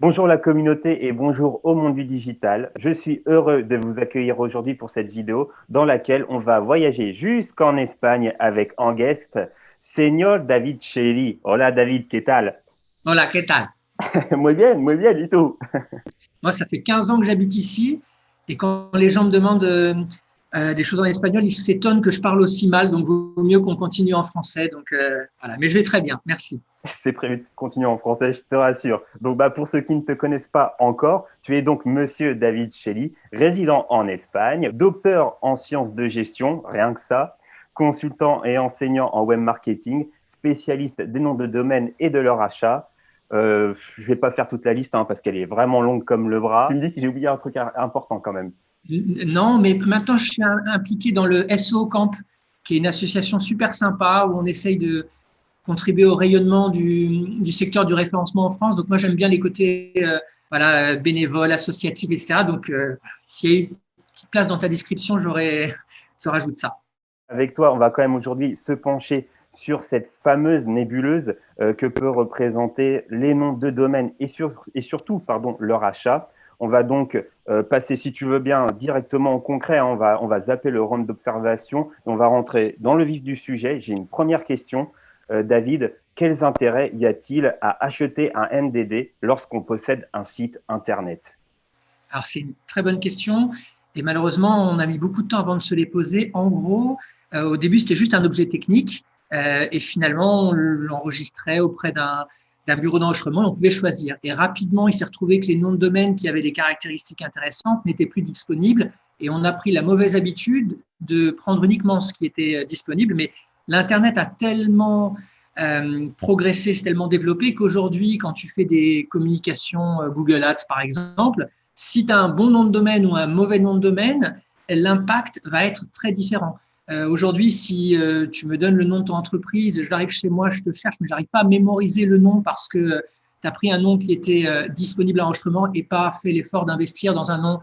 Bonjour la communauté et bonjour au monde du digital. Je suis heureux de vous accueillir aujourd'hui pour cette vidéo dans laquelle on va voyager jusqu'en Espagne avec en guest Señor David Shelley. Hola David, ¿qué tal? Hola, ¿qué tal? Muy bien, ¿y tú? Moi, ça fait 15 ans que j'habite ici et quand les gens me demandent des choses en espagnol, ils s'étonnent que je parle aussi mal, donc vaut mieux qu'on continue en français. Donc voilà, mais je vais très bien, merci. C'est prévu de continuer en français, je te rassure. Donc, pour ceux qui ne te connaissent pas encore, tu es donc Monsieur David Shelley, résident en Espagne, docteur en sciences de gestion, rien que ça, consultant et enseignant en web marketing, spécialiste des noms de domaine et de leur achat. Je ne vais pas faire toute la liste parce qu'elle est vraiment longue comme le bras. Tu me dis si j'ai oublié un truc important quand même. Non, mais maintenant, je suis impliqué dans le SO Camp, qui est une association super sympa où on essaye de contribuer au rayonnement du secteur du référencement en France. Donc moi, j'aime bien les côtés voilà, bénévoles, associatifs, etc. Donc s'il y a une petite place dans ta description, je rajoute ça. Avec toi, on va quand même aujourd'hui se pencher sur cette fameuse nébuleuse que peut représenter les noms de domaine et surtout leur achat. On va donc passer, si tu veux bien, directement au concret. On va zapper le round d'observation et on va rentrer dans le vif du sujet. J'ai une première question. David, quels intérêts y a-t-il à acheter un NDD lorsqu'on possède un site Internet? Alors, c'est une très bonne question. Et malheureusement, on a mis beaucoup de temps avant de se les poser. En gros, au début, c'était juste un objet technique. Et finalement, on l'enregistrait auprès d'un bureau d'enregistrement. On pouvait choisir. Et rapidement, il s'est retrouvé que les noms de domaine qui avaient des caractéristiques intéressantes n'étaient plus disponibles. Et on a pris la mauvaise habitude de prendre uniquement ce qui était disponible. Mais l'Internet a tellement progressé, c'est tellement développé qu'aujourd'hui, quand tu fais des communications Google Ads, par exemple, si tu as un bon nom de domaine ou un mauvais nom de domaine, l'impact va être très différent. Aujourd'hui, si tu me donnes le nom de ton entreprise, j'arrive chez moi, je te cherche, mais j'arrive pas à mémoriser le nom parce que tu as pris un nom qui était disponible à l'enregistrement et pas fait l'effort d'investir dans un nom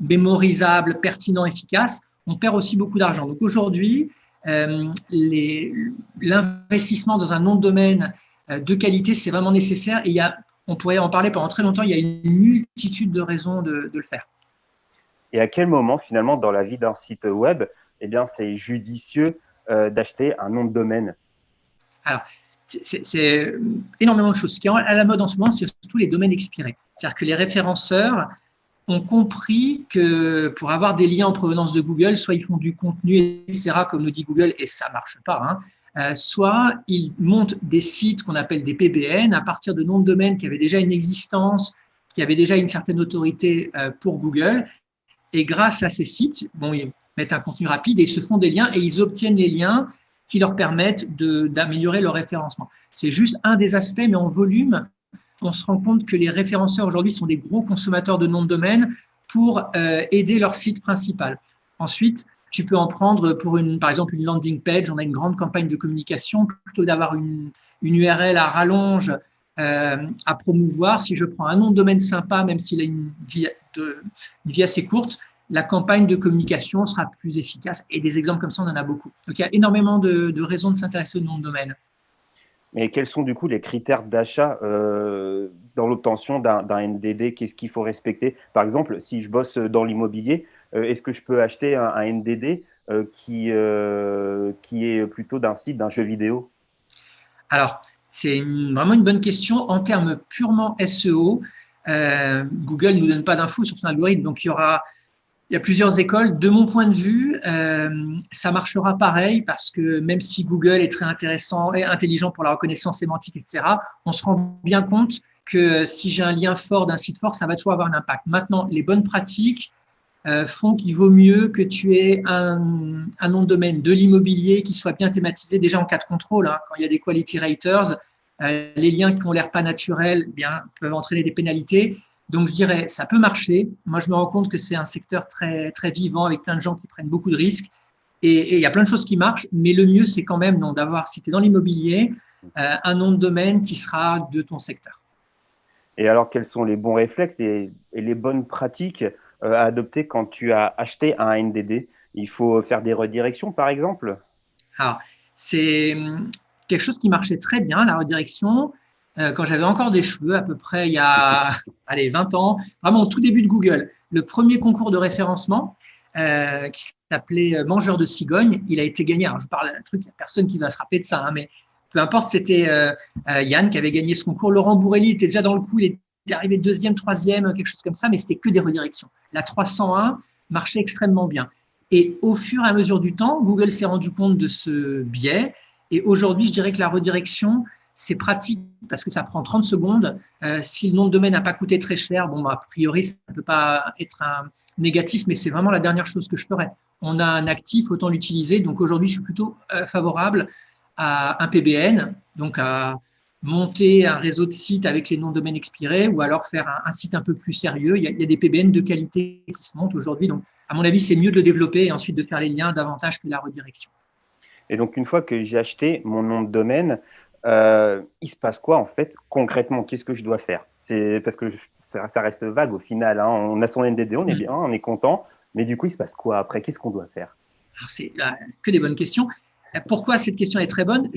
mémorisable, pertinent, efficace, on perd aussi beaucoup d'argent. Donc aujourd'hui, l'investissement dans un nom de domaine de qualité, c'est vraiment nécessaire et on pourrait en parler pendant très longtemps, il y a une multitude de raisons de le faire. Et à quel moment, finalement, dans la vie d'un site web, eh bien, c'est judicieux d'acheter un nom de domaine? Alors, c'est énormément de choses. Ce qui est à la mode en ce moment, c'est surtout les domaines expirés. C'est-à-dire que les référenceurs ont compris que pour avoir des liens en provenance de Google, soit ils font du contenu, etc., comme nous dit Google, et ça ne marche pas, soit ils montent des sites qu'on appelle des PBN à partir de noms de domaine qui avaient déjà une existence, qui avaient déjà une certaine autorité pour Google. Et grâce à ces sites, bon, ils mettent un contenu rapide et ils se font des liens et ils obtiennent les liens qui leur permettent d'améliorer leur référencement. C'est juste un des aspects, mais en volume, on se rend compte que les référenceurs aujourd'hui sont des gros consommateurs de noms de domaine pour aider leur site principal. Ensuite, tu peux en prendre pour par exemple une landing page. On a une grande campagne de communication plutôt d'avoir une URL à rallonge à promouvoir. Si je prends un nom de domaine sympa, même s'il a une vie assez courte, la campagne de communication sera plus efficace. Et des exemples comme ça, on en a beaucoup. Donc, il y a énormément de raisons de s'intéresser au nom de domaine. Mais quels sont du coup les critères d'achat dans l'obtention d'un NDD? Qu'est-ce qu'il faut respecter? Par exemple, si je bosse dans l'immobilier, est-ce que je peux acheter un NDD qui est plutôt d'un site, d'un jeu vidéo? Alors, c'est vraiment une bonne question. En termes purement SEO, Google ne nous donne pas d'infos sur son algorithme, donc il y a plusieurs écoles. De mon point de vue, ça marchera pareil parce que même si Google est très intéressant et intelligent pour la reconnaissance sémantique, etc., on se rend bien compte que si j'ai un lien fort d'un site fort, ça va toujours avoir un impact. Maintenant, les bonnes pratiques font qu'il vaut mieux que tu aies un nom de domaine de l'immobilier qui soit bien thématisé déjà en cas de contrôle. Quand il y a des quality raters, les liens qui ont l'air pas naturels bien, peuvent entraîner des pénalités. Donc, je dirais, ça peut marcher. Moi, je me rends compte que c'est un secteur très, très vivant avec plein de gens qui prennent beaucoup de risques. Et il y a plein de choses qui marchent, mais le mieux, c'est quand même d'avoir, si tu es dans l'immobilier, un nom de domaine qui sera de ton secteur. Et alors, quels sont les bons réflexes et les bonnes pratiques à adopter quand tu as acheté un NDD? Il faut faire des redirections, par exemple? Alors, c'est quelque chose qui marchait très bien, la redirection. quand j'avais encore des cheveux, à peu près il y a 20 ans, vraiment au tout début de Google. Le premier concours de référencement qui s'appelait Mangeur de cigogne, il a été gagné. Alors, je parle d'un truc, il n'y a personne qui va se rappeler de ça, hein, mais peu importe, c'était Yann qui avait gagné ce concours. Laurent Bourrelli était déjà dans le coup, il était arrivé deuxième, troisième, quelque chose comme ça, mais c'était que des redirections. La 301 marchait extrêmement bien. Et au fur et à mesure du temps, Google s'est rendu compte de ce biais. Et aujourd'hui, je dirais que la redirection, c'est pratique parce que ça prend 30 secondes. Si le nom de domaine n'a pas coûté très cher, bon, a priori, ça ne peut pas être un négatif, mais c'est vraiment la dernière chose que je ferais. On a un actif, autant l'utiliser. Donc aujourd'hui, je suis plutôt favorable à un PBN, donc à monter un réseau de sites avec les noms de domaine expirés ou alors faire un site un peu plus sérieux. Il y a des PBN de qualité qui se montent aujourd'hui. Donc, à mon avis, c'est mieux de le développer et ensuite de faire les liens davantage que la redirection. Et donc, une fois que j'ai acheté mon nom de domaine, il se passe quoi en fait concrètement? Qu'est-ce que je dois faire? C'est parce que ça reste vague au final, hein. On a son NDD, on est bien, on est content, mais du coup, il se passe quoi après? Qu'est-ce qu'on doit faire? Alors, c'est que des bonnes questions. Pourquoi cette question est très bonne?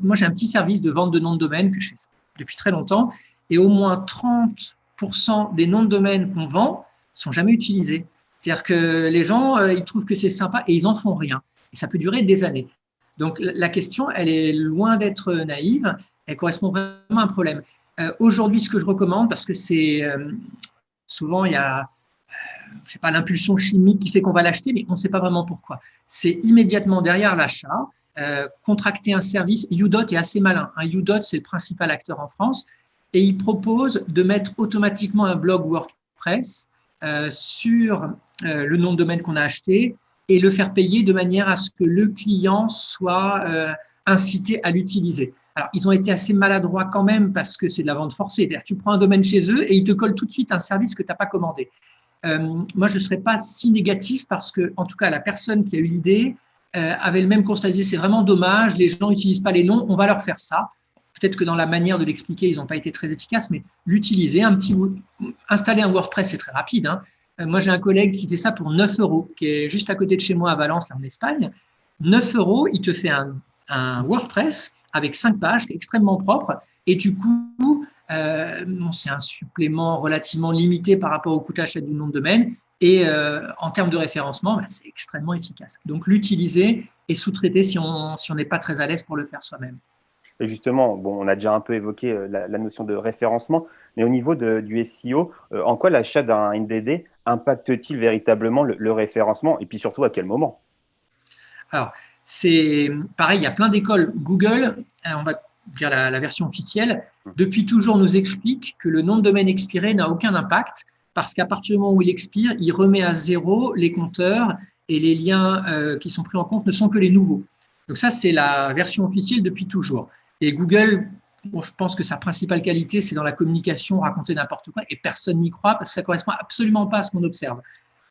Moi, j'ai un petit service de vente de noms de domaine que je fais depuis très longtemps, et au moins 30% des noms de domaine qu'on vend sont jamais utilisés. C'est-à-dire que les gens, ils trouvent que c'est sympa et ils en font rien. Et ça peut durer des années. Donc, la question, elle est loin d'être naïve. Elle correspond vraiment à un problème. Aujourd'hui, ce que je recommande, parce que c'est souvent, il y a je sais pas, l'impulsion chimique qui fait qu'on va l'acheter, mais on ne sait pas vraiment pourquoi. C'est immédiatement derrière l'achat, contracter un service. Udot est assez malin. Udot, c'est le principal acteur en France, et il propose de mettre automatiquement un blog WordPress sur le nom de domaine qu'on a acheté et le faire payer de manière à ce que le client soit incité à l'utiliser. Alors, ils ont été assez maladroits quand même parce que c'est de la vente forcée. C'est-à-dire, tu prends un domaine chez eux et ils te collent tout de suite un service que tu n'as pas commandé. Moi, je ne serais pas si négatif parce que, en tout cas, la personne qui a eu l'idée avait le même constat. C'est vraiment dommage, les gens n'utilisent pas les noms, on va leur faire ça. Peut-être que dans la manière de l'expliquer, ils n'ont pas été très efficaces, mais l'utiliser, installer un WordPress, c'est très rapide. Hein. Moi, j'ai un collègue qui fait ça pour 9 euros, qui est juste à côté de chez moi à Valence, là en Espagne. 9 euros, il te fait un WordPress avec 5 pages, extrêmement propre, et du coup, c'est un supplément relativement limité par rapport au coût d'achat du nom de domaine. Et en termes de référencement, c'est extrêmement efficace. Donc, l'utiliser et sous-traiter si on n'est pas très à l'aise pour le faire soi-même. Et justement, bon, on a déjà un peu évoqué la notion de référencement, mais au niveau du SEO, en quoi l'achat d'un NDD impacte-t-il véritablement le référencement et puis surtout à quel moment? Alors, c'est pareil, il y a plein d'écoles. Google, on va dire la version officielle, depuis toujours nous explique que le nom de domaine expiré n'a aucun impact parce qu'à partir du moment où il expire, il remet à zéro les compteurs et les liens qui sont pris en compte ne sont que les nouveaux. Donc ça, c'est la version officielle depuis toujours. Et Google, bon, je pense que sa principale qualité, c'est dans la communication, raconter n'importe quoi, et personne n'y croit parce que ça ne correspond absolument pas à ce qu'on observe.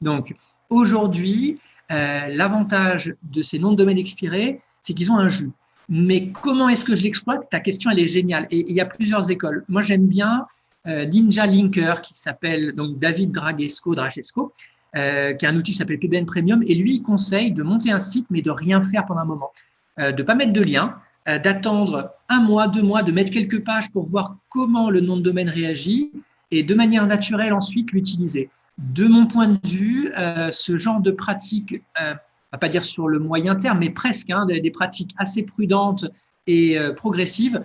Donc aujourd'hui, l'avantage de ces noms de domaine expirés, c'est qu'ils ont un jus. Mais comment est-ce que je l'exploite? Ta question, elle est géniale. Et il y a plusieurs écoles. Moi, j'aime bien Ninja Linker, qui s'appelle donc David Dragesco, qui est un outil qui s'appelle PBN Premium. Et lui, il conseille de monter un site, mais de rien faire pendant un moment. De ne pas mettre de lien, d'attendre 1 mois, 2 mois, de mettre quelques pages pour voir comment le nom de domaine réagit et de manière naturelle ensuite l'utiliser. De mon point de vue, ce genre de pratique, on ne va pas dire sur le moyen terme, mais presque, hein, des pratiques assez prudentes et progressives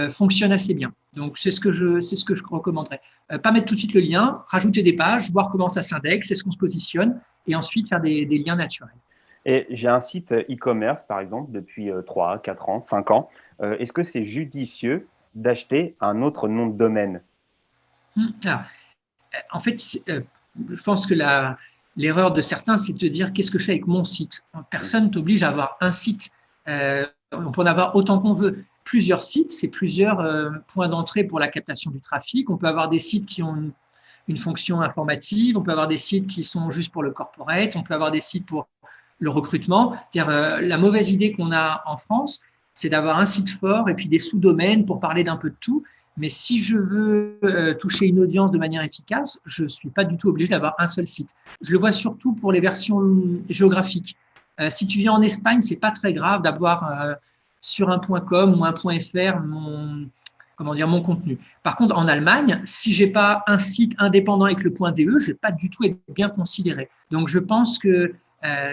fonctionnent assez bien. Donc, c'est ce que je recommanderais. Pas mettre tout de suite le lien, rajouter des pages, voir comment ça s'indexe, est-ce qu'on se positionne, et ensuite faire des liens naturels. Et j'ai un site e-commerce, par exemple, depuis 3, 4 ans, 5 ans. Est-ce que c'est judicieux d'acheter un autre nom de domaine? Alors, en fait, je pense que l'erreur de certains, c'est de dire qu'est-ce que je fais avec mon site. Personne ne t'oblige à avoir un site. On peut en avoir autant qu'on veut. Plusieurs sites, c'est plusieurs points d'entrée pour la captation du trafic. On peut avoir des sites qui ont une fonction informative, on peut avoir des sites qui sont juste pour le corporate, on peut avoir des sites pour le recrutement. C'est-à-dire, la mauvaise idée qu'on a en France, c'est d'avoir un site fort et puis des sous-domaines pour parler d'un peu de tout. Mais si je veux toucher une audience de manière efficace, je ne suis pas du tout obligé d'avoir un seul site. Je le vois surtout pour les versions géographiques. Si tu viens en Espagne, ce n'est pas très grave d'avoir sur un .com ou un .fr mon contenu. Par contre, en Allemagne, si j'ai pas un site indépendant avec le .de, je vais pas du tout être bien considéré. Donc, je pense que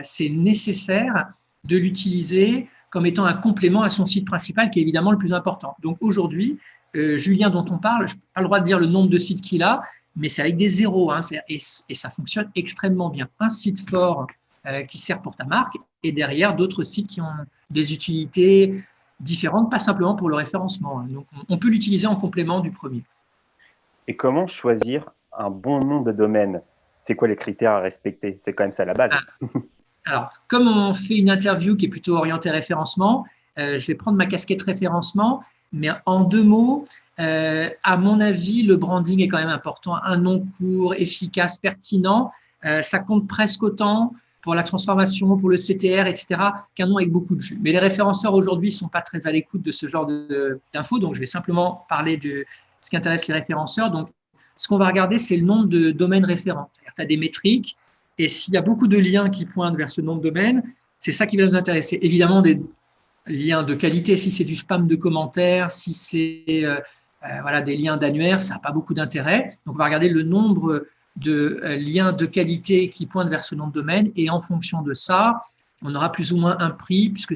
c'est nécessaire de l'utiliser comme étant un complément à son site principal, qui est évidemment le plus important. Donc, aujourd'hui, Julien, dont on parle, je n'ai pas le droit de dire le nombre de sites qu'il a, mais c'est avec des zéros, hein, et ça fonctionne extrêmement bien. Un site fort qui sert pour ta marque, et derrière d'autres sites qui ont des utilités différentes, pas simplement pour le référencement. Donc, on peut l'utiliser en complément du premier. Et comment choisir un bon nom de domaine? C'est quoi les critères à respecter? C'est quand même ça la base. Alors, comme on fait une interview qui est plutôt orientée référencement, je vais prendre ma casquette référencement, mais en 2 mots, à mon avis, le branding est quand même important. Un nom court, efficace, pertinent, ça compte presque autant pour la transformation, pour le CTR, etc., qu'un nom avec beaucoup de jus. Mais les référenceurs aujourd'hui ne sont pas très à l'écoute de ce genre d'infos, donc je vais simplement parler de ce qui intéresse les référenceurs. Donc, ce qu'on va regarder, c'est le nombre de domaines référents. Tu as des métriques, et s'il y a beaucoup de liens qui pointent vers ce nom de domaine, c'est ça qui va nous intéresser. Évidemment, des liens de qualité, si c'est du spam de commentaires, si c'est voilà, des liens d'annuaires, ça n'a pas beaucoup d'intérêt. Donc, on va regarder le nombre de liens de qualité qui pointent vers ce nom de domaine, et en fonction de ça, on aura plus ou moins un prix, puisque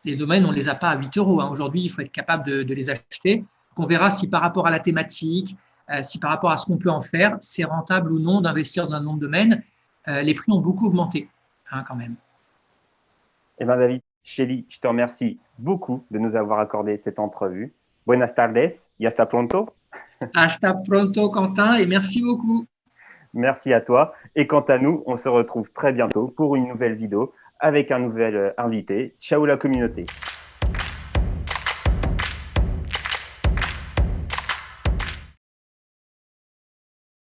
les domaines, on ne les a pas à 8 euros. Aujourd'hui, il faut être capable de les acheter. Donc, on verra si par rapport à la thématique, si par rapport à ce qu'on peut en faire, c'est rentable ou non d'investir dans un nom de domaine. Les prix ont beaucoup augmenté, hein, quand même. Eh bien, David, Shelly, je te remercie beaucoup de nous avoir accordé cette entrevue. Buenas tardes y hasta pronto. Hasta pronto, Quentin, et merci beaucoup. Merci à toi. Et quant à nous, on se retrouve très bientôt pour une nouvelle vidéo avec un nouvel invité. Ciao la communauté.